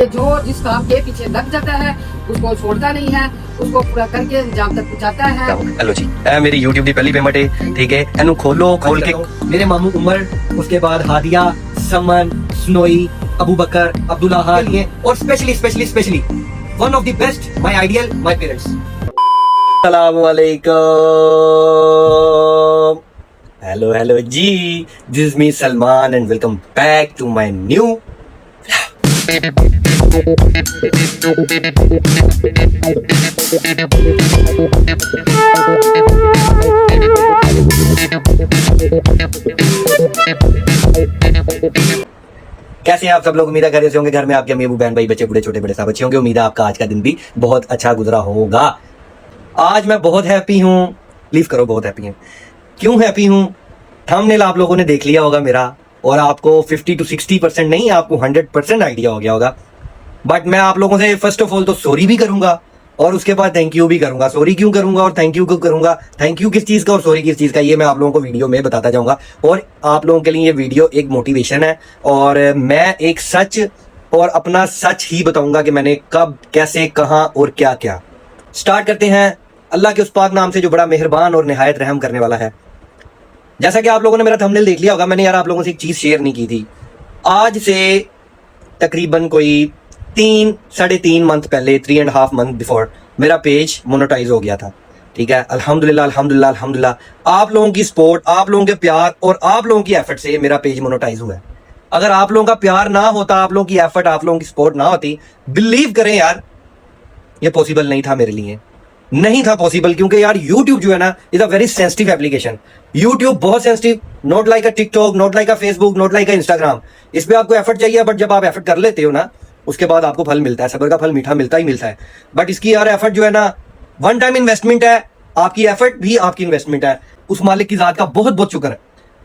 जो जिस काम के पीछे लग जाता है उसको छोड़ता नहीं है, उसको पूरा करके अंजाम तक पहुंचाता है। हेलो जी, मेरी YouTube ਦੀ ਪਹਿਲੀ ਪੇਮੈਂਟ ਹੈ, ठीक है। ਇਹਨੂੰ खोल के मेरे मामू उमर, उसके बाद हादिया, समन, स्नोई, अबू बकर, अब्दुल्ला के लिए, और specially one of the best, my ideal, my parents. अस्सलाम वालेकुम। हेलो जी, this is me Salman and welcome back to my new. कैसे हैं आप सब लोग? उम्मीद है घर से होंगे। घर में आपके अम्मी अबू बहन भाई बच्चे बूढ़े छोटे बड़े सब अच्छे होंगे। उम्मीद है आपका आज का दिन भी बहुत अच्छा गुजरा होगा। आज मैं बहुत हैप्पी हूँ। लीव करो, बहुत हैप्पी हूँ। क्यों हैप्पी हूँ? थंबनेल आप लोगों ने देख लिया होगा मेरा, और आपको 50 to 60% नहीं, आपको 100% आइडिया हो गया होगा। बट मैं आप लोगों से फर्स्ट ऑफ ऑल तो सॉरी भी करूंगा, और उसके बाद थैंक यू भी करूंगा। सॉरी क्यों करूंगा और थैंक यू क्यों करूंगा? थैंक यू किस चीज का और सॉरी किस चीज का, ये मैं आप लोगों को वीडियो में बताता जाऊंगा। और आप लोगों के लिए ये वीडियो एक मोटिवेशन है, और मैं एक सच और अपना सच ही बताऊंगा कि मैंने कब, कैसे, कहां और क्या क्या। स्टार्ट करते हैं अल्लाह के उस पाक नाम से जो बड़ा मेहरबान और निहायत रहम करने वाला है। जैसा कि आप लोगों ने मेरा थंबनेल देख लिया होगा, मैंने यार आप लोगों से एक चीज शेयर नहीं की थी। आज से तकरीबन कोई 3-3.5 मंथ पहले, 3.5 मंथ बिफोर, मेरा पेज मोनेटाइज हो गया था। ठीक है, अल्हम्दुलिल्लाह। आप लोगों की सपोर्ट, आप लोगों के प्यार और आप लोगों की एफर्ट से मेरा पेज मोनेटाइज हुआ है। अगर आप लोगों का प्यार ना होता, आप लोगों की एफर्ट, आप लोगों की सपोर्ट ना होती, बिलीव करें यार, ये पॉसिबल नहीं था मेरे लिए, नहीं था पॉसिबल। क्योंकि यार YouTube जो है ना, is a very sensitive application. YouTube बहुत sensitive, not like a TikTok, not like a Facebook, not like a Instagram. इस पे आपको एफर्ट चाहिए, बट जब आप एफर्ट कर लेते हो ना, उसके बाद आपको फल मिलता है। सब्र का फल मीठा मिलता ही मिलता है। बट इसकी यार एफर्ट जो है ना, वन टाइम इन्वेस्टमेंट है। आपकी एफर्ट भी आपकी इन्वेस्टमेंट है। उस मालिक की जात का बहुत बहुत शुक्र है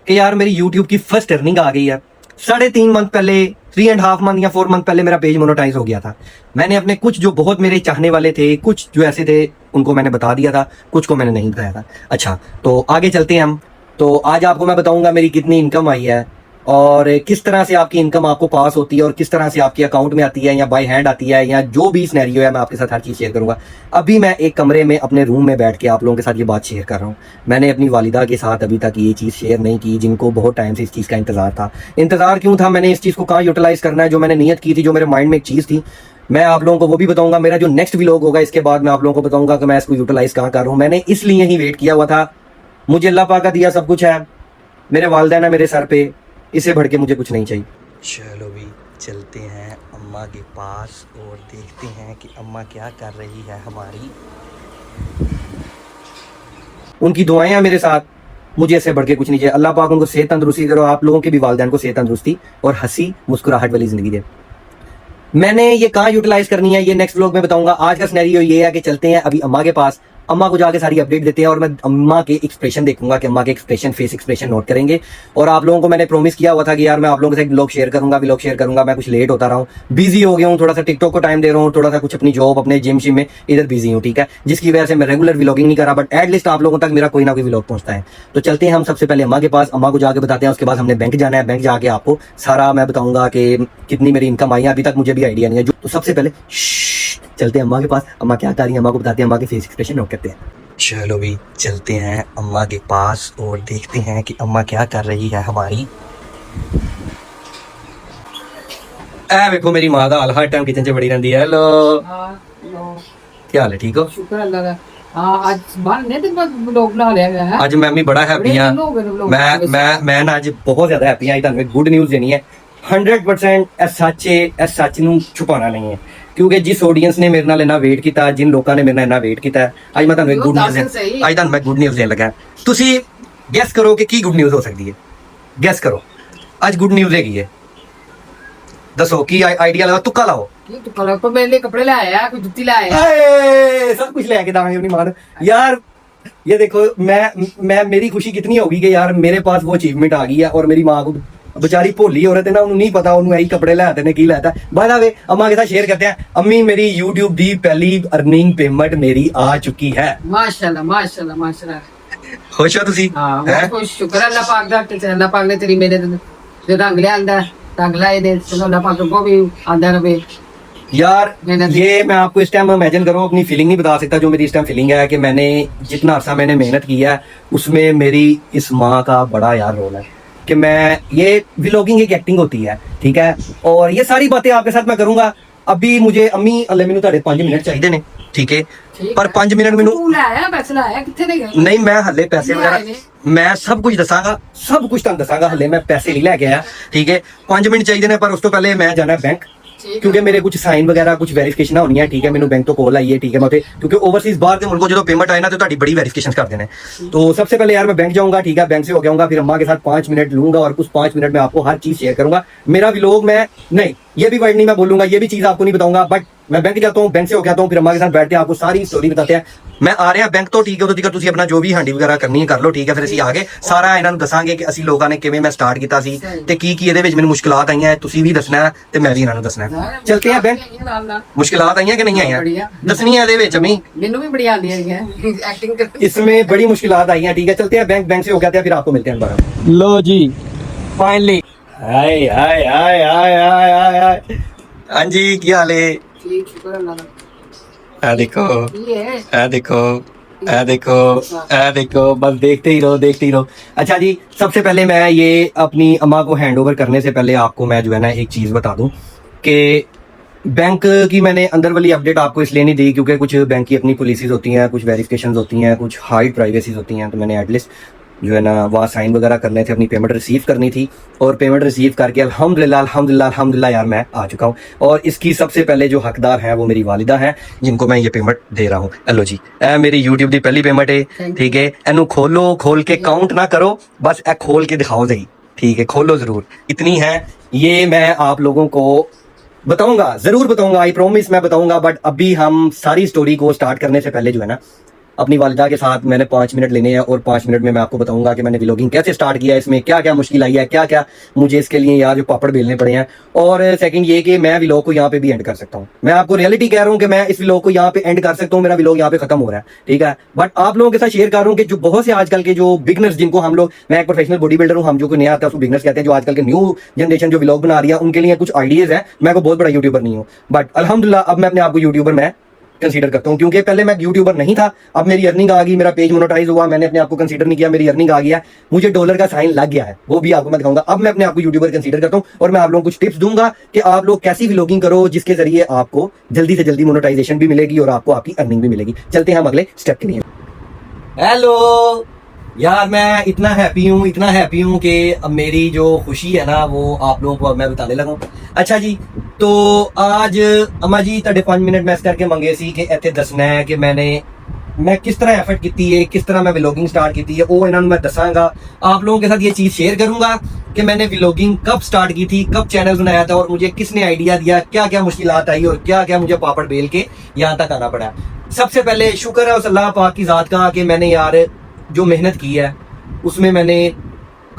कि यार मेरी YouTube की फर्स्ट अर्निंग आ गई है। 3.5 मंथ पहले, 3.5 मंथ या 4 मंथ पहले मेरा पेज मोनेटाइज हो गया था। मैंने अपने कुछ जो बहुत मेरे चाहने वाले थे, कुछ जो ऐसे थे, उनको मैंने बता दिया था, कुछ को मैंने नहीं बताया था। अच्छा, तो आगे चलते हैं हम। तो आज आपको मैं बताऊंगा मेरी कितनी इनकम आई है, और किस तरह से आपकी इनकम आपको पास होती है, और किस तरह से आपके अकाउंट में आती है, या बाय हैंड आती है, या जो भी सिनेरियो है, मैं आपके साथ हर चीज़ शेयर करूंगा। अभी मैं एक कमरे में अपने रूम में बैठ के आप लोगों के साथ ये बात शेयर कर रहा हूँ। मैंने अपनी वालिदा के साथ अभी तक ये चीज़ शेयर नहीं की, जिनको बहुत टाइम से इस चीज़ का इंतजार था। इंतजार क्यों था? मैंने इस चीज़ को कहाँ यूटिलाइज करना है, जो मैंने नियत की थी, जो मेरे माइंड में एक चीज़ थी, मैं आप लोगों को वो भी बताऊंगा। मेरा जो नेक्स्ट व्लॉग होगा, इसके बाद मैं आप लोगों को बताऊंगा कि मैं इसको यूटिलाइज कहाँ कर रहा हूँ। मैंने इसलिए ही वेट किया हुआ था। मुझे अल्लाह पाक का दिया सब कुछ है, मेरे वालिदैन है मेरे सर पे, इससे बढ़ के मुझे कुछ नहीं चाहिए। चलो भी चलते हैं अम्मा के पास और देखते हैं कि अम्मा क्या कर रही है हमारी। उनकी दुआएं हैं मेरे साथ, मुझे इससे बढ़ के कुछ नहीं चाहिए। अल्लाह पाक उनको सेहत तंदुरुस्ती करो, आप लोगों के भी वालिदैन को सेहत तंदुरुस्ती और हंसी मुस्कुराहट वाली जिंदगी दे। मैंने ये कहाँ यूटिलाइज करनी है, ये नेक्स्ट व्लॉग में बताऊंगा। आज का सिनेरियो ये है कि चलते हैं अभी अम्मा के पास, अम्मा को जाके सारी अपडेट देते हैं, और मैं अम्मा के एक्सप्रेशन देखूंगा कि अम्मा के एक्सप्रेशन, फेस एक्सप्रेशन नोट करेंगे। और आप लोगों को मैंने प्रॉमिस किया हुआ था कि यार मैं आप लोगों के साथ व्लॉग शेयर करूंगा। मैं कुछ लेट होता रहा हूँ, बिजी हो गया हूँ, थोड़ा सा टिकटॉक को टाइम दे रहा हूँ, थोड़ा सा कुछ अपनी जॉब, अपने जिम शिम में इधर बिजी हूँ। ठीक है, जिसकी वजह से मैं रेगुलर व्लॉगिंग नहीं कर रहा, बट एटलीस्ट आप लोगों तक मेरा कोई ना कोई व्लॉग पहुंचता है। तो चलते हैं हम सबसे पहले अम्मा के पास, अम्मा को जाके बताते हैं। उसके बाद हमने बैंक जाना है, बैंक जाके आपको सारा मैं बताऊंगा कि कितनी मेरी इनकम आई है। अभी तक मुझे भी आइडिया नहीं है। तो सबसे पहले चलते हैं अम्मा के पास, अम्मा क्या कर रही है, अम्मा को बताते हैं, अम्मा के फेस एक्सप्रेशन नोट करते हैं। चलो भी चलते हैं अम्मा के पास और देखते हैं कि अम्मा क्या कर रही है हमारी। ए देखो मेरी मां दा हाल, हर टाइम किचन च बड़ी रहंदी है। हेलो, क्या हाल है? ठीक हो? शुक्र अल्लाह का। आज बाहर ने दिन बाद व्लॉग बना लिया गया है। आज मैं भी बड़ा हैप्पी हां। मैं ना आज बहुत ज्यादा हैप्पी हां। ਤੁਹਾਨੂੰ गुड न्यूज़ देनी है। 100% सच ਨੂੰ छुपाना नहीं है, क्योंकि जिस ऑडियंस ने मेरे नाल इन्ना वेट किया, जिन लोगों ने मेरे नाल इन्ना वेट किया, आज मैं ਤੁਹਾਨੂੰ एक गुड न्यूज़ आज ਤੁਹਾਨੂੰ मैं गुड न्यूज़ देने लगा। ਤੁਸੀਂ गैस करो कि की गुड न्यूज़ हो सकती है। गैस करो, आज गुड न्यूज़ हैगी है। दसो की आइडिया लगाओ, तुक्का लाओ। ये तो कल को मेरे लिए कपड़े लाया, कोई जुत्ती लाया, सब कुछ लेके दांगे अपनी मां यार। ये देखो, मैं मेरी खुशी कितनी होगी कि यार मेरे पास वो अचीवमेंट आ गई है, और मेरी मां को बेचारी भोली औरत है ना, उन्हें नहीं पता, उन्हें यही कपड़े लाते ने की लाता। बाय द वे अम्मा के साथ शेयर करते हैं, अम्मी मेरी YouTube दी पहली अर्निंग पेमेंट मेरी आ चुकी है। माशाल्लाह माशाल्लाह माशाल्लाह। खुश हो तुसी? हां, बहुत खुश। शुक्र अल्लाह पाक दा कि अल्लाह पाक ने तेरी मेरे जो रंग लिया अंदर रंग लाए दे, चलो अल्लाह पाक को भी आंदा रहे। यार मेहनत। ये मैं आपको इस टाइम इमेजिन करूँ, अपनी फीलिंग नहीं बता सकता। जो मेरी इस टाइम फीलिंग है कि मैंने जितना अर्सा मैंने मेहनत की है उसमें मेरी इस माँ का बड़ा यार रोल है कि मैं ये व्लॉगिंग एक एक्टिंग होती है, ठीक है। और ये सारी बातें आपके साथ मैं करूंगा। अभी मुझे अम्मी अल्ले मैनू ਤੁਹਾਡੇ 5 मिनट चाहिए ने, ठीक है। पर 5 मिनट मैनू तू लाया पैसे लाया कितने नहीं गए नहीं, मैं हले पैसे नहीं वगैरह आए ने। मैं सब कुछ दसांगा, सब कुछ तुहानू दसांगा। हले मैं पैसे नहीं लेके आया, ठीक है। 5 मिनट चाहिए ने, पर उस तो पहले मैं जाना है बैंक, ठीक क्योंकि है। मेरे कुछ साइन वगैरह कुछ वेरिफिकेशन होनी है, ठीक है। मैंने बैंक तो कॉल आई है, ठीक है। मैं क्योंकि ओवरसीज बाहर के मुल्कों जो पेमेंट आए ना तो ਤੁਹਾਡੀ बड़ी वेरिफिकेशन कर देने। तो सबसे पहले यार मैं बैंक जाऊंगा, ठीक है। बैंक से होके आऊंगा, फिर अम्मा के साथ 5 मिनट लूंगा और उस 5 मिनट में आपको हर चीज शेयर करूंगा। मेरा व्लॉग मैं नहीं, ये भी वर्ड नहीं मैं बोलूंगा, ये भी चीज आपको नहीं बताऊंगा, बट मैं बैंक जाता हूँ, बैंक से होके आता हूँ, फिर अम्मा के साथ बैठते हैं, आपको सारी स्टोरी बताते हैं। मैं आ रहा बैंक तो ठीक है, उਦੋਂ ਤੱਕ ਤੁਸੀਂ ਆਪਣਾ ਜੋ ਵੀ ਹਾਂਡੀ ਵਗੈਰਾ ਕਰਨੀ ਹੈ ਕਰ ਲਓ, ਠੀਕ ਹੈ। ਫਿਰ ਅਸੀਂ ਆ ਗਏ ਸਾਰਾ ਇਹਨਾਂ ਨੂੰ ਦੱਸਾਂਗੇ ਕਿ ਅਸੀਂ ਲੋਕਾਂ ਨੇ ਕਿਵੇਂ ਮੈਂ ਸਟਾਰਟ ਕੀਤਾ ਸੀ ਤੇ ਕੀ ਕੀ ਇਹਦੇ ਵਿੱਚ ਮੈਨੂੰ ਮੁਸ਼ਕਲਾਤ ਆਈਆਂ ਹੈ, ਤੁਸੀਂ ਵੀ ਦੱਸਣਾ ਹੈ ਤੇ ਮੈਂ ਵੀ ਇਹਨਾਂ ਨੂੰ ਦੱਸਣਾ ਹੈ। ਚਲਤੇ हैं बैंक, मुश्किलात आई हैं कि नहीं आई हैं, दसनी है ਇਹਦੇ ਵਿੱਚ अम्मी। मेनू भी बड़ी आती है एक्टिंग कर इसमें बड़ी मुश्किलात आई हैं, ठीक है। चलते हैं बैंक, बैंक से हो गया फिर आपको मिलते हैं दोबारा। लो जी फाइनली हाय हाय हाय हाय हाय हाय हाय। हाँ जी, क्या हाल है? ठीक शुक्र अल्लाह का आ देखो, ये है आ देखो, आ देखो, आ देखो, बस देखते ही रहो, देखते ही रहो। अच्छा जी, सबसे पहले मैं ये अपनी अम्मा को हैंड ओवर करने से पहले आपको मैं जो है ना एक चीज बता दूं कि बैंक की मैंने अंदर वाली अपडेट आपको इसलिए नहीं दी क्योंकि कुछ बैंक की अपनी पॉलिसीज होती हैं, कुछ वेरिफिकेशंस होती हैं, कुछ हाइड प्राइवेसीज होती हैं। तो मैंने एटलीस्ट जो है ना वहाँ साइन वगैरह करने थे, अपनी पेमेंट रिसीव करनी थी और पेमेंट रिसीव करके अल्हम्दुलिल्लाह अल्हम्दुलिल्लाह अल्हम्दुलिल्लाह यार मैं आ चुका हूँ। और इसकी सबसे पहले जो हकदार हैं वो मेरी वालिदा हैं, जिनको मैं ये पेमेंट दे रहा हूँ। हेलो जी, ए मेरी यूट्यूब की पहली पेमेंट है, ठीक है। एनू खोलो, खोल के काउंट ना करो, बस ए खोल के दिखाओ सही, ठीक है। खोलो जरूर, इतनी है। ये मैं आप लोगों को बताऊंगा, जरूर बताऊंगा, आई प्रॉमिस मैं बताऊंगा। बट अभी हम सारी स्टोरी को स्टार्ट करने से पहले जो है ना अपनी वालिदा के साथ मैंने 5 मिनट लेने हैं और 5 मिनट में मैं आपको बताऊंगा कि मैंने व्लॉगिंग कैसे स्टार्ट किया है, इसमें क्या क्या मुश्किल आई है, क्या क्या मुझे इसके लिए यार जो पापड़ बेलने पड़े हैं। और सेकंड ये कि मैं व्लॉग को यहाँ पे भी एंड कर सकता हूँ। मैं आपको रियलिटी कह रहा हूँ कि मैं इस व्लॉग को यहाँ पे एंड कर सकता हूँ, मेरा व्लॉग यहाँ पे खत्म हो रहा है, ठीक है। बट आप लोगों के साथ शेयर कर रहा हूँ कि जो बहुत से आजकल के जो बिगनर्स, जिनको हम लोग, मैं एक प्रोफेशनल बॉडी बिल्डर हूँ, हम जो कोई नया आता है उसको बिगनर्स कहते हैं, जो आजकल के न्यू जनरेशन जो व्लॉग बना रही है उनके लिए कुछ आइडियाज है। मैं कोई बहुत बड़ा यूट्यूबर नहीं हूँ, बट अल्हम्दुलिल्लाह अब मैं अपने आप को यूट्यूबर मैं कंसीडर करता हूं, क्योंकि पहले मैं यूट्यूबर नहीं था, अब मेरी अर्निंग आ गई, मेरा पेज मोनेटाइज हुआ, मैंने अपने आप को कंसीडर नहीं किया, मेरी अर्निंग आ गया, मुझे डॉलर का साइन लग गया है, वो भी आपको मैं दिखाऊंगा। अब मैं अपने आप को यूट्यूबर कंसीडर करता हूं और मैं आप लोगों को कुछ टिप्स दूंगा कि आप लोग कैसी व्लॉगिंग करो जिसके जरिए आपको जल्दी से जल्दी मोनेटाइजेशन भी मिलेगी और आपको आपकी अर्निंग भी मिलेगी। चलते हैं हम अगले स्टेप के लिए। हेलो यार, मैं इतना हैप्पी हूँ, इतना हैप्पी हूँ कि अब मेरी जो खुशी है ना वो आप लोगों को अब मैं बताने लगा हूँ। अच्छा जी, तो आज अम्मा जी ਤੁਹਾਡੇ 5 मिनट मैं इस करके मंगे सी कि ਇੱਥੇ ਦੱਸਣਾ है कि मैं किस तरह एफर्ट की है, किस तरह मैं व्लॉगिंग स्टार्ट की है, वो इन्हों मैं दसांगा। आप लोगों के साथ ये चीज शेयर करूंगा कि मैंने व्लॉगिंग कब स्टार्ट की थी, कब चैनल बनाया था और मुझे किसने आइडिया दिया, क्या क्या मुश्किलात आई और क्या क्या मुझे पापड़ बेल के यहाँ तक आना पड़ा। सबसे पहले शुक्र है उस अल्लाह पाक की जात का कि मैंने यार जो मेहनत की है उसमें मैंने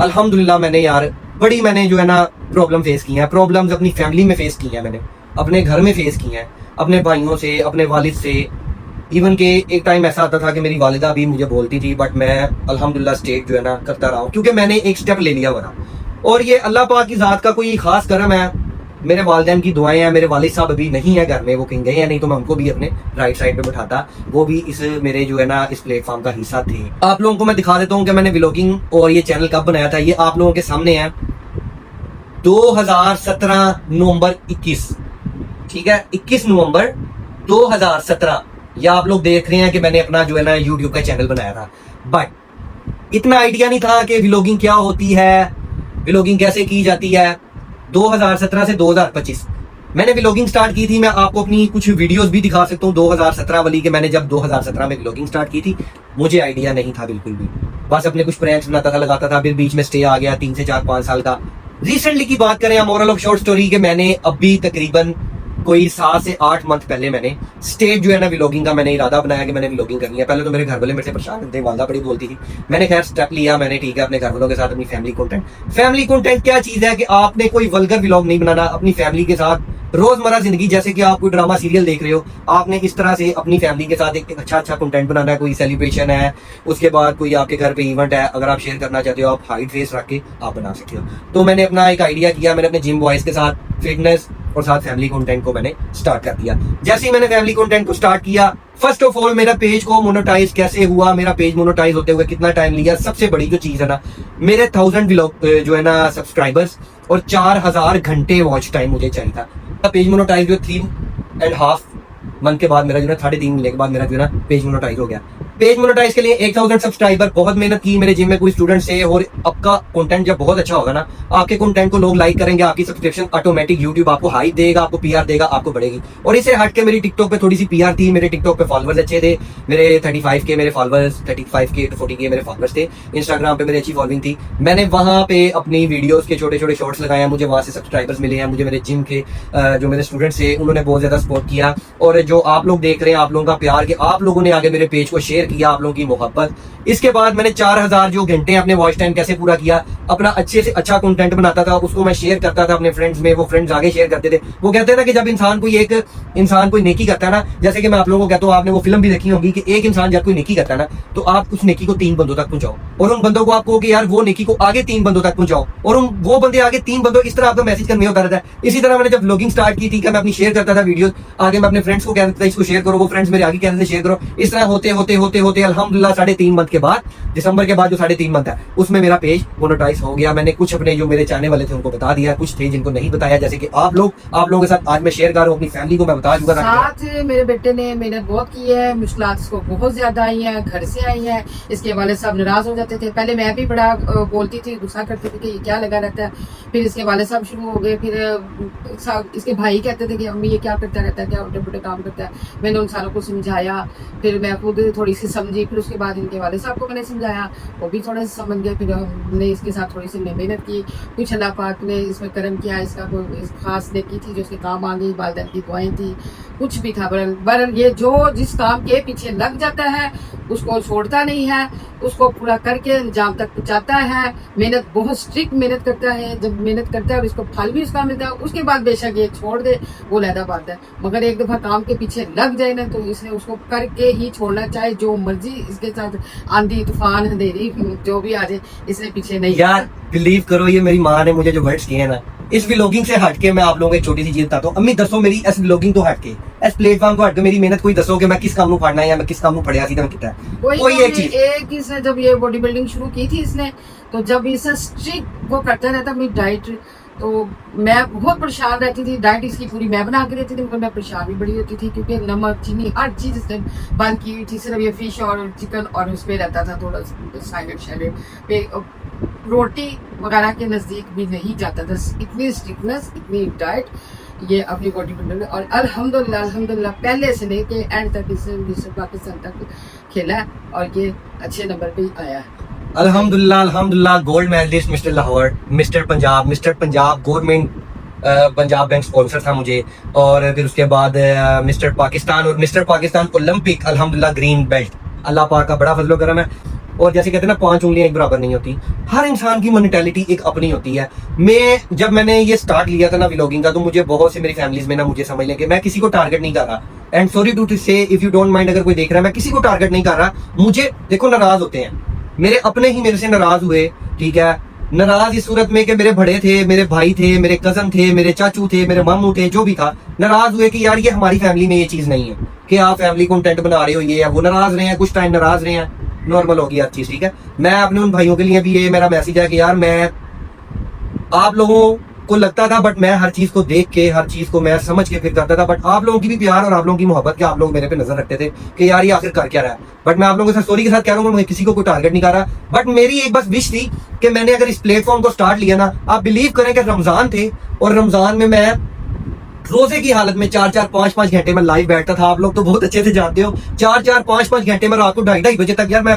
अल्हम्दुलिल्लाह मैंने यार बड़ी मैंने जो है ना प्रॉब्लम फेस की है। प्रॉब्लम्स अपनी फैमिली में फेस की हैं, मैंने अपने घर में फेस की हैं, अपने भाइयों से, अपने वालिद से। इवन के एक टाइम ऐसा आता था कि मेरी वालिदा भी मुझे बोलती थी, बट मैं अल्हम्दुलिल्लाह स्टेट जो है ना करता रहा हूँ क्योंकि मैंने एक स्टेप ले लिया वरना। और ये अल्लाह पाक की जात का कोई खास करम है, मेरे वालिदैन की दुआएं हैं। मेरे वालिद साहब अभी नहीं है घर में, वो कहीं गए हैं, नहीं तो मैं उनको भी अपने राइट साइड पे बिठाता, वो भी इस मेरे जो है ना इस प्लेटफॉर्म का हिस्सा थे। आप लोगों को मैं दिखा देता हूँ कि मैंने व्लॉगिंग और ये चैनल कब बनाया था। ये आप लोगों के सामने है 2017 नवंबर 21, ठीक है, 21 नवंबर 2017। या आप लोग देख रहे हैं कि मैंने अपना जो है ना यूट्यूब का चैनल बनाया था। बट इतना आइडिया नहीं था कि व्लॉगिंग क्या होती है, व्लॉगिंग कैसे की जाती है। 2017 से 2025 मैंने व्लॉगिंग स्टार्ट की थी। मैं आपको अपनी कुछ वीडियोस भी दिखा सकता हूँ 2017 वाली के। मैंने जब 2017 में व्लॉगिंग स्टार्ट की थी मुझे आइडिया नहीं था बिल्कुल भी, बस अपने कुछ प्रैंक्स बनाता था, लगाता था, फिर बीच में स्टे आ गया 3 से 4 5 साल का। रिसेंटली की बात करें, मोरल ऑफ शॉर्ट स्टोरी के, मैंने अभी तकरीबन कोई 7 से 8 मंथ पहले मैंने स्टेज जो है ना व्लॉगिंग का मैंने इरादा बनाया कि मैंने व्लॉगिंग करनी है। पहले तो मेरे घर वाले मेरे से परेशान थे, वालदा बड़ी बोलती थी। मैंने खैर स्टेप लिया, मैंने ठीक है अपने घर वालों के साथ अपनी फैमिली कंटेंट क्या चीज है कि आपने कोई वल्गर व्लॉग नहीं बनाना, अपनी फैमिली के साथ रोजमर्रा जिंदगी, जैसे कि आप कोई ड्रामा सीरियल देख रहे हो, आपने इस तरह से अपनी फैमिली के साथ एक अच्छा कंटेंट बनाना है। कोई सेलिब्रेशन है, उसके बाद कोई आपके घर पे इवेंट है, अगर आप शेयर करना चाहते हो आप हाइड फेस रख के आप बना सकते हो। तो मैंने अपना एक आइडिया किया, मैंने अपने जिम बॉयज के साथ फिटनेस और साथ फैमिली कंटेंट को मैंने स्टार्ट कर दिया। जैसे ही मैंने फैमिली कंटेंट को स्टार्ट किया, फर्स्ट ऑफ ऑल मेरा पेज को मोनेटाइज कैसे हुआ, मेरा पेज मोनेटाइज होते हुए कितना टाइम लिया, सबसे बड़ी जो चीज है ना, मेरे 1000 जो है ना सब्सक्राइबर्स और 4000 घंटे वॉच टाइम मुझे चाहिए था। पेज मोनेटाइज जो 3.5 मंथ के बाद मेरा जो है 3.5 महीने के बाद मेरा जो है ना पेज मोनेटाइज हो गया। पेज मोनेटाइज के लिए 1000 सब्सक्राइबर, बहुत मेहनत की मेरे जिम में कोई स्टूडेंट से, और आपका कंटेंट जब बहुत अच्छा होगा ना, आपके कंटेंट को लोग लाइक करेंगे, आपकी सब्सक्रिप्शन ऑटोमेटिक यूट्यूब आपको हाई देगा, आपको पीआर देगा, आपको बढ़ेगी। और इससे हट के मेरी टिकटॉक पे थोड़ी सी पीआर थी, मेरे टिकटॉक पे फॉलोअर्स अच्छे थे, मेरे 35K मेरे फॉलोअर्स, 35K to 40K मेरे फॉलोअर्स थे। इंस्टाग्राम पे मेरी अच्छी फॉलोइंग थी, मैंने वहां पे अपनी वीडियोस के छोटे छोटे शॉर्ट्स लगाए, मुझे वहां से सब्सक्राइबर्स मिले हैं, मुझे मेरे जिम के जो मेरे स्टूडेंट्स थे उन्होंने बहुत ज्यादा सपोर्ट किया। और जो आप लोग देख रहे हैं, आप लोगों का प्यार, कि आप लोगों ने आगे मेरे पेज को शेयर किया, आप लोगों की मोहब्बत। इसके बाद मैंने 4000 जो घंटे अपने वॉच टाइम कैसे पूरा किया, अपना अच्छे से अच्छा कंटेंट बनाता था, उसको मैं शेयर करता था अपने फ्रेंड्स में, वो फ्रेंड्स आगे शेयर करते थे। वो कहते हैं ना कि जब इंसान कोई नेकी करता है ना, जैसे कि मैं आप लोगों को कहता हूँ, आपने वो फिल्म भी देखी होगी कि एक इंसान जब कोई नेकी करता है ना, तो आप उस नेकी को 3 बंदों तक पहुंचाओ, और उन बंदों को आप कहो कि यार वो नेकी को आगे 3 बंदों तक पहुंचाओ, और वो बंदे आगे 3 बंदों, इस तरह आपका मैसेज करने होता रहता है। इसी तरह मैंने जब व्लॉगिंग स्टार्ट की थी, मैं अपनी शेयर करता था वीडियो, आगे मैं अपने फ्रेंड्स को कहता था इसको शेयर करो, वो फ्रेंड्स मेरे आगे कहते थे शेयर करो। इस तरह होते होते होते होते अल्हम्दुलिल्लाह 3.5 मंथ के बाद, दिसंबर के बाद जो 3.5 मंथ है, उसमें मेरा पेज मोनेटाइज हो गया। मैंने कुछ अपने जो मेरे चाहने वाले थे उनको बता दिया, कुछ थे जिनको नहीं बताया, जैसे कि आप लोगों के साथ आज मैं शेयर कर रहा हूँ, अपनी फैमिली को मैं बता चुका था। साथ मेरे बेटे ने मेहनत बहुत की है, मुश्किलात इसको बहुत ज्यादा आई है, घर से आई है, इसके वाले साहब नाराज हो जाते थे। पहले मैं भी बड़ा बोलती थी, गुस्सा करती थी कि ये क्या लगा रहता है, फिर इसके वाले साहब शुरू हो गए, फिर इसके भाई कहते थे कि अम्मी ये क्या करता रहता है, क्या उल्टे पुल्टे काम करता है। मैंने उन सारों को समझाया, फिर मैं खुद थोड़ी सी समझी, फिर उसके बाद इनके वाले साहब को मैंने समझाया, वो भी थोड़ा सा समझ गए। फिर हमने इसके साथ थोड़ी सी मेहनत की, कुछ अल्लाह पाक ने इसमें करम किया, इसका कोई खास नेकी थी जो उसके काम आ गई, वालिदैन की दुआएं थी, कुछ भी था। बरन ये जो जिस काम के पीछे लग जाता है उसको छोड़ता नहीं है, उसको पूरा करके अंजाम तक पहुंचाता है। मेहनत, बहुत स्ट्रिक्ट मेहनत करता है, जब मेहनत करता है और इसको फल भी उसका मिलता है, उसके बाद बेशक ये छोड़ दे, वो लहदा बात है। मगर एक दफा काम के पीछे लग जाए ना, तो इसने उसको करके ही छोड़ना, चाहे जो मर्जी इसके साथ आंधी तूफान अंधेरी जो भी आ जाए, इसने पीछे नहीं। यार बिलीव करो, ये मेरी माँ ने मुझे जो वर्ड्स किए हैं ना, इस व्लॉगिंग से हटके मैं आप लोगों को एक छोटी सी चीज बताता हूँ। अम्मी दसो मेरी इस व्लॉगिंग तो हटके, इस प्लेटफॉर्म को हटके मेरी मेहनत कोई दसो कि मैं किस काम को पढ़ना है या मैं किस काम को पढ़िया सीधा कितना है। कोई एक चीज, एक इसने जब ये बॉडी बिल्डिंग शुरू की थी इसने, तो जब इसे स्ट्रिक्ट वो करता रहता अपनी डाइट, तो मैं बहुत परेशान रहती थी। डाइट इसकी पूरी मैं बना के देती थी, मगर मैं परेशान भी बड़ी होती थी, क्योंकि नमक चीनी हर चीज इसने बंद की हुई थी। सिर्फ ये फिश और चिकन और उस पे रहता था, थोड़ा सैलेड पे, रोटी वगैरह के नजदीक भी नहीं जाता था। इतनी स्ट्रिक्टनेस, इतनी डाइट, ये अपनी बॉडी बिल्डर। और अल्हम्दुलिल्लाह पहले से लेके एंड तक इसे मिस्टर पाकिस्तान तक खेला है, और ये अच्छे नंबर पे ही आया है। अल्हम्दुलिल्लाह gold medalist mister Lahore, mister Punjab government Punjab bank sponsor था मुझे, और फिर उसके बाद मिस्टर पाकिस्तान और मिस्टर पाकिस्तान ओलंपिक, अल्हम्दुलिल्लाह ग्रीन बेल्ट। अल्लाह पाक का बड़ा फजल करम है। और जैसे कहते हैं ना, 5 उंगलियां एक बराबर नहीं होती, हर इंसान की मेंटालिटी एक अपनी होती है। जब मैंने ये स्टार्ट लिया था ना व्लॉगिंग का, तो मुझे बहुत से मेरी फैमिलीज में ना मुझे समझ लें कि मैं किसी को टारगेट नहीं कर रहा, एंड सॉरी टू से इफ यू डोंट माइंड, अगर कोई देख रहा है, मैं किसी को टारगेट नहीं कर रहा। मुझे देखो, नाराज होते हैं मेरे अपने ही, मेरे से नाराज हुए, ठीक है। नाराज इस सूरत में कि मेरे बड़े थे, मेरे भाई थे, मेरे कजन थे, मेरे चाचू थे, मेरे मामू थे, जो भी था, नाराज हुए कि यार ये हमारी फैमिली में ये चीज नहीं है कि आप फैमिली कंटेंट बना रहे हो, ये है वो। नाराज रहे हैं, कुछ टाइम नाराज रहे हैं, नॉर्मल होगी हर चीज, ठीक है। मैं अपने उन भाइयों के लिए भी ये मेरा मैसेज है कि यार, मैं आप लोगों को लगता था, बट मैं हर चीज को देख के, हर चीज को मैं समझ के फिर करता था, बट आप लोगों की भी प्यार और आप लोगों की मोहब्बत के आप लोग मेरे पे नजर रखते थे कि यार ये आखिर कर क्या रहा है। बट मैं आप लोगों के साथ स्टोरी के साथ कह रहा हूँ, मैं किसी को कोई टारगेट नहीं कर रहा, बट मेरी एक बस विश थी कि मैंने अगर इस प्लेटफॉर्म को स्टार्ट लिया ना, आप बिलीव करें कि रमजान थे, और रमजान में मैं रोजे की हालत में 4-4, 5-5 घंटे में लाइव बैठता था। आप लोग तो बहुत अच्छे से जानते हो, 4-4, 5-5 घंटे में, रात को 2:30 बजे तक यार मैं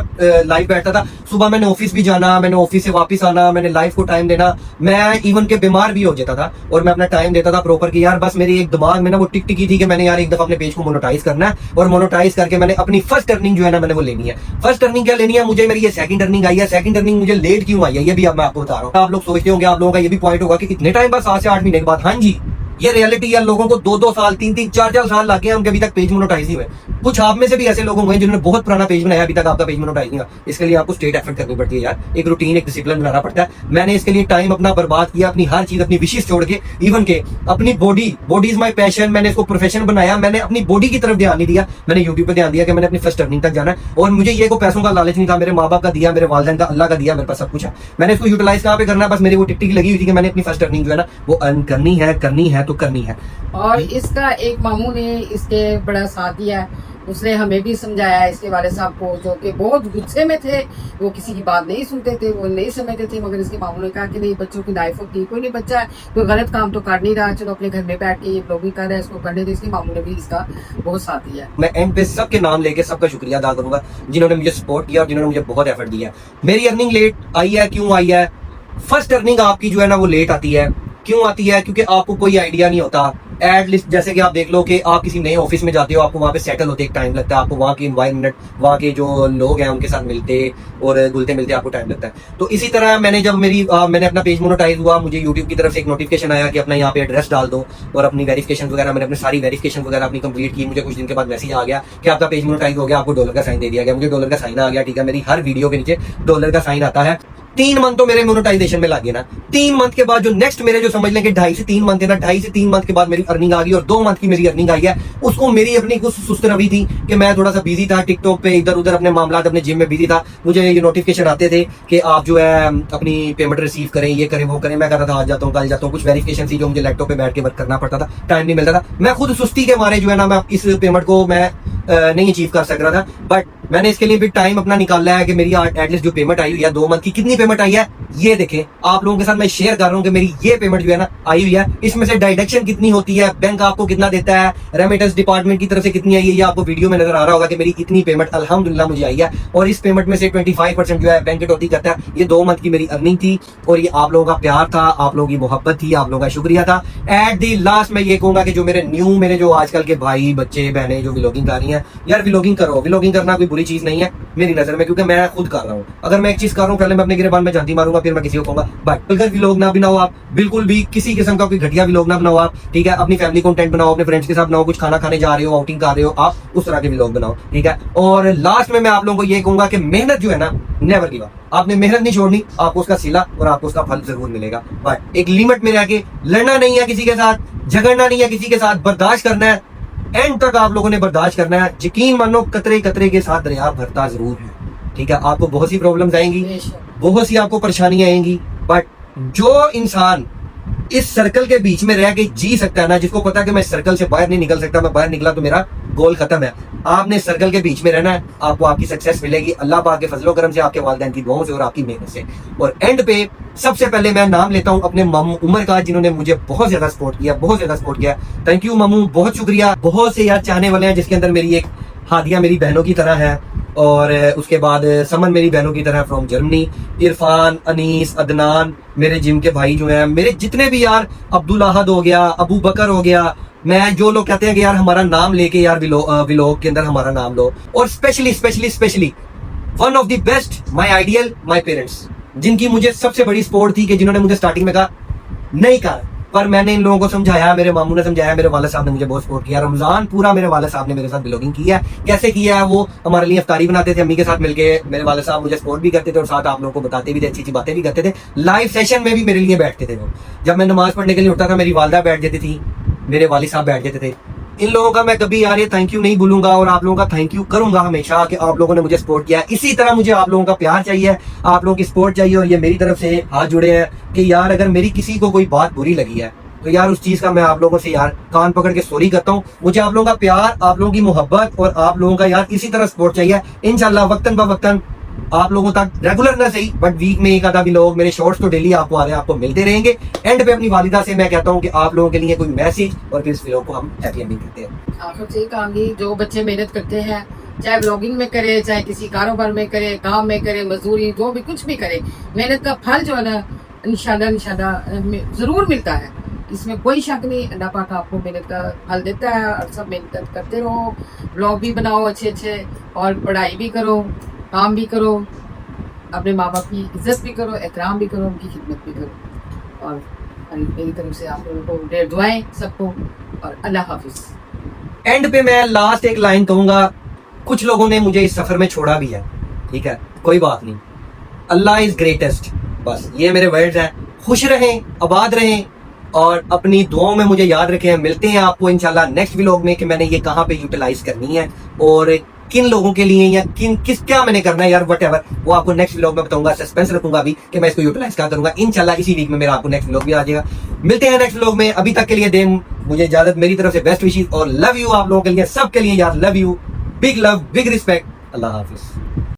लाइव बैठता था। सुबह मैंने ऑफिस भी जाना, मैंने ऑफिस से वापस आना, मैंने लाइफ को टाइम देना। मैं इवन के बीमार भी हो जाता था, और मैं अपना टाइम देता था प्रॉपर कि यार बस मेरी एक दिमाग में ना वो टिक टिकी थी कि मैंने यार एक दफा अपने पेज को मोनेटाइज करना है, और मोनेटाइज करके मैंने अपनी फर्स्ट अर्निंग जो है ना, मैंने वो लेनी है। फर्स्ट अर्निंग क्या लेनी है मुझे, मेरी ये सेकंड अर्निंग आई है। सेकंड अर्निंग मुझे लेट क्यों आई है, ये भी अब मैं आपको बता रहा हूँ। आप लोग सोचते होंगे, आप लोगों का ये भी पॉइंट होगा कि इतने टाइम बाद 7 से 8 महीने के बाद, हाँ जी, ये रियलिटी है। लोगों को 2-2 साल 3-3 4-4 साल लग गए, उनके अभी तक पेज मोनेटाइज नहीं हुए। कुछ आप में से भी ऐसे लोग होंगे जिन्होंने बहुत पुराना पेज बनाया, अभी तक आपका पेज मोनेटाइज नहीं हुआ। इसके लिए आपको स्टेट एफर्ट करनी पड़ती है यार, एक रूटीन, एक डिसिप्लिन बनाना पड़ता है। मैंने इसके लिए टाइम अपना बर्बाद किया, अपनी हर चीज, अपनी विशेष छोड़ के, इवन के अपनी बॉडी इज माई पैशन, मैंने इसको प्रोफेशन बनाया। मैंने अपनी बॉडी की तरफ ध्यान नहीं दिया, मैंने यूट्यूब पे ध्यान दिया कि मैंने अपनी फर्स्ट अर्निंग तक जाना है। और मुझे ये को पैसों का लालच नहीं था, मेरे माँ बाप का दिया, मेरे वालिदैन का, अल्लाह का दिया, मेरे पास सब कुछ है। मैंने इसको यूटिलाइज कहाँ पे करना है, बस मेरी वो टिक लगी हुई थी कि मैंने अपनी फर्स्ट अर्निंग जो है ना वो अर्न करनी है तो करनी है। और इसका एक मामू ने इसके बड़ा साथ दिया है, उसने हमें भी समझाया इसके वाले साहब को, जो कि बहुत गुस्से में थे, वो किसी की बात नहीं सुनते थे, वो नहीं समझते थे। मगर इसके मामू ने कहा कि नहीं, बच्चों की लाइफ होती है, कोई नहीं, बच्चा कोई गलत काम तो कर नहीं रहा, चलो अपने घर में बैठ के ये ब्लॉगिंग कर रहा है, इसको करने दे। इसके मामू ने भी इसका बहुत साथ दिया। मैं एंड पे सबके नाम लेके सबका शुक्रिया अदा करूंगा जिन्होंने मुझे सपोर्ट किया और जिन्होंने मुझे बहुत एफर्ट दिया। मेरी अर्निंग लेट आई है, क्यों आई है? फर्स्ट अर्निंग आपकी जो है ना वो लेट आती है। क्यों आती है? क्योंकि आपको कोई आइडिया नहीं होता। एटलीस्ट जैसे कि आप देख लो कि आप किसी नए ऑफिस में जाते हो, आपको वहाँ पे सेटल होते एक टाइम लगता है, आपको वहाँ की एनवायरनमेंट, वहाँ के जो लोग हैं उनके साथ मिलते और घुलते मिलते आपको टाइम लगता है। तो इसी तरह मैंने जब मैंने अपना पेज मोनेटाइज हुआ, मुझे यूट्यूब की तरफ से एक नोटिफिकेशन आया कि अपना यहाँ पे एड्रेस डाल दो और अपनी वेरिफिकेशन वगैरह, मैंने अपनी सारी वेरिफिकेशन वगैरह अपनी कंप्लीट की। मुझे कुछ दिन के बाद मैसेज आ गया कि आपका पेज मोनेटाइज हो गया, आपको डॉलर का साइन दे दिया गया। मुझे डॉलर का साइन आ गया, ठीक है, मेरी हर वीडियो के नीचे डॉलर का साइन आता है। 3 मंथ तो मेरे मोनेटाइजेशन में लगे ना। 3 मंथ के बाद जो नेक्स्ट मेरे जो समझ लें कि 2.5 से 3 मंथ है ना, 2.5 से 3 मंथ के बाद मेरी अर्निंग आ गई और 2 मंथ की मेरी अर्निंग आई है। उसको मेरी अपनी कुछ सुस्त रवि थी कि मैं थोड़ा सा बिजी था टिकटॉक पे, इधर उधर अपने मामला, अपने जिम में बिजी था। मुझे ये नोटिफिकेशन आते थे कि आप जो है अपनी पेमेंट रिसीव करें, ये करें, वो करें। मैं कहता था आज जाता हूँ, कल जाता हूँ। कुछ वेरिफिकेशन थी जो मुझे लैपटॉप पे बैठ के वर्क करना पड़ता था, टाइम नहीं मिलता था। मैं खुद सुस्ती के मारे जो है ना मैं इस पेमेंट को मैं नहीं अचीव कर सक रहा था। बट मैंने इसके लिए भी टाइम अपना निकाला है कि मेरी एटलीस्ट जो पेमेंट आई हुई है 2 मंथ की, कितनी पेमेंट आई है ये देखें। आप लोगों के साथ मैं शेयर कर रहा हूँ कि मेरी ये पेमेंट जो है ना आई हुई है। इसमें से डिडक्शन कितनी होती है, बैंक आपको कितना देता है, रेमिटेंस डिपार्टमेंट की तरफ से कितनी आई है, ये आपको वीडियो में नजर आ रहा होगा कि मेरी इतनी पेमेंट अल्हम्दुलिल्लाह मुझे आई है। और इस पेमेंट में से 25% जो है बैंक कटौती करता है। ये 2 मंथ की मेरी अर्निंग थी और ये आप लोगों का प्यार था, आप लोगों की मोहब्बत थी, आप लोगों का शुक्रिया था। एट दी लास्ट मैं ये कहूंगा कि जो मेरे जो आजकल के भाई बच्चे बहनें जो व्लॉगिंग कर रही हैं, यार व्लॉगिंग करो। व्लॉगिंग करना कोई बुरी चीज नहीं है मेरी नजर में, क्योंकि मैं खुद कर रहा हूँ। अगर मैं एक चीज कर रहा हूँ, पहले मैं अपने गिरेबान में जानती मारूंगा, फिर मैं किसी को कहूंगा। बट अगर व्लॉग ना बनाओ आप, बिल्कुल भी किसी किस्म का कोई घटिया व्लॉग ना बनाओ आप, ठीक है। अपनी फैमिली कंटेंट बनाओ, अपने फ्रेंड्स के साथ बनाओ, कुछ खाना खाने जा रहे हो, आउटिंग कर रहे हो, आप उस तरह के व्लॉग बनाओ, ठीक है। और लास्ट में मैं आप लोगों को ये कहूंगा कि मेहनत जो है ना, नेवर गिव अप। आपने मेहनत नहीं छोड़नी, आपको उसका सिला और आपको उसका फल जरूर मिलेगा। बट एक लिमिट में रह के लड़ना नहीं है किसी के साथ, झगड़ना नहीं है किसी के साथ, बर्दाश्त करना है। एंड तक आप लोगों ने बर्दाश्त करना है। यकीन मानो कतरे कतरे के साथ दरिया भरता जरूर है, ठीक है। आपको बहुत सी प्रॉब्लम्स आएंगी, बहुत सी आपको परेशानियां आएंगी, बट जो इंसान इस सर्कल के बीच में रह के जी सकता है ना, जिसको पता है कि मैं इस सर्कल से बाहर नहीं निकल सकता, मैं बाहर निकला तो मेरा गोल खत्म है। आपने सर्कल के बीच में रहना है, आपको आपकी सक्सेस मिलेगी अल्लाह पाक के फजलो करम से, आपके वालिदैन की दुआओं से और आपकी मेहनत से। और एंड पे सबसे पहले मैं नाम लेता हूं अपने मामू उमर का, जिन्होंने मुझे बहुत ज्यादा सपोर्ट किया, बहुत ज्यादा सपोर्ट किया। थैंक यू मामू, बहुत शुक्रिया। बहुत से यार चाहने वाले हैं, जिसके अंदर मेरी एक हादिया मेरी बहनों की तरह है, और उसके बाद समन मेरी बहनों की तरह फ्रॉम जर्मनी, इरफान, अनीस, अदनान, मेरे जिम के भाई जो हैं, मेरे जितने भी यार, अब्दुल अहद हो गया, अबू बकर हो गया। मैं जो लोग कहते हैं कि यार हमारा नाम लेके यार व्लॉग के अंदर हमारा नाम लो। और specially one of the best, my ideal, my parents, जिनकी मुझे सबसे बड़ी सपोर्ट थी, कि जिन्होंने मुझे स्टार्टिंग में कहा नहीं कर, पर मैंने इन लोगों को समझाया, मेरे मामू ने समझाया, मेरे वाले साहब ने मुझे बहुत सपोर्ट किया। रमजान पूरा मेरे वाले साहब ने मेरे साथ व्लॉगिंग की है। कैसे किया है? वो हमारे लिए इफ्तारी बनाते थे अम्मी के साथ मिलके, मेरे वाले साहब मुझे सपोर्ट भी करते थे और साथ आप लोगों को बताते भी थे, अच्छी अच्छी बातें भी करते थे। लाइव सेशन में भी मेरे लिए बैठते थे वो। जब मैं नमाज पढ़ने के लिए उठता था, मेरी वालदा बैठ जाती थी, मेरे वालिद साहब बैठ जाते थे। इन लोगों का मैं कभी यार ये थैंक यू नहीं भूलूंगा, और आप लोगों का थैंक यू करूंगा हमेशा कि आप लोगों ने मुझे सपोर्ट किया। इसी तरह मुझे आप लोगों का प्यार चाहिए, आप लोगों की सपोर्ट चाहिए, और ये मेरी तरफ से हाथ जुड़े हैं कि यार अगर मेरी किसी को कोई बात बुरी लगी है तो यार उस चीज का मैं आप लोगों से यार कान पकड़ के सॉरी करता हूँ। मुझे आप लोगों का प्यार, आप लोगों की मोहब्बत और आप लोगों का यार इसी तरह सपोर्ट चाहिए। इंशाल्लाह वक्तन ब वक्तन आप लोगों तक रेगुलर ना सही, बट वीक में एक आधा भी लोग, मेरे शॉर्ट्स तो डेली आपको आ रहे हैं, आपको मिलते रहेंगे। एंड पे अपनी वालिदा से मैं कहता हूँ कि आप लोगों के लिए कोई मैसेज, और फिर इस वीडियो को हम हैप्पी एंडिंग करते हैं। आखिर से कहूंगी, जो बच्चे मेहनत करते हैं, चाहे ब्लॉगिंग में करे, चाहे किसी कारोबार में करे, काम में करे, मजदूरी, जो भी कुछ भी करे, मेहनत का फल जो है ना इंशाल्लाह जरूर मिलता है। इसमें कोई शक नहीं। अल्लाह पाक आपको मेहनत का फल देता है, और सब मेहनत करते रहो, ब्लॉग भी बनाओ अच्छे अच्छे, और पढ़ाई भी करो, काम भी करो, अपने माँ बाप की इज्जत भी करो, एहतराम भी करो, उनकी खिदमत भी करो, और और मेरी तरफ से आप लोगों को ढेर दुआएं सबको, और अल्लाह हाफिज। एंड पे मैं लास्ट एक लाइन कहूंगा, कुछ लोगों ने मुझे इस सफर में छोड़ा भी है, ठीक है, कोई बात नहीं, अल्लाह इज ग्रेटेस्ट, बस ये मेरे वर्ड्स हैं। खुश रहें, आबाद रहें और अपनी दुआओं में मुझे याद रखें। मिलते हैं आपको इंशाल्लाह नेक्स्ट व्लॉग में कि मैंने ये कहाँ पे यूटिलाइज करनी है और किन लोगों के लिए या क्या मैंने करना है यार, वट वो आपको नेक्स्ट व्लॉग में बताऊंगा। सस्पेंस रखूंगा अभी कि मैं इसको यूटिलाइज क्या करूंगा। इंशाल्लाह इसी वीक में मेरा आपको नेक्स्ट व्लॉग भी आ जाएगा। मिलते हैं नेक्स्ट व्लॉग में, अभी तक के लिए दें मुझे इजाजत, मेरी तरफ से बेस्ट विशेस और लव यू आप लोगों के लिए, सबके लिए यार, love you, big love, big respect, Allah Hafiz.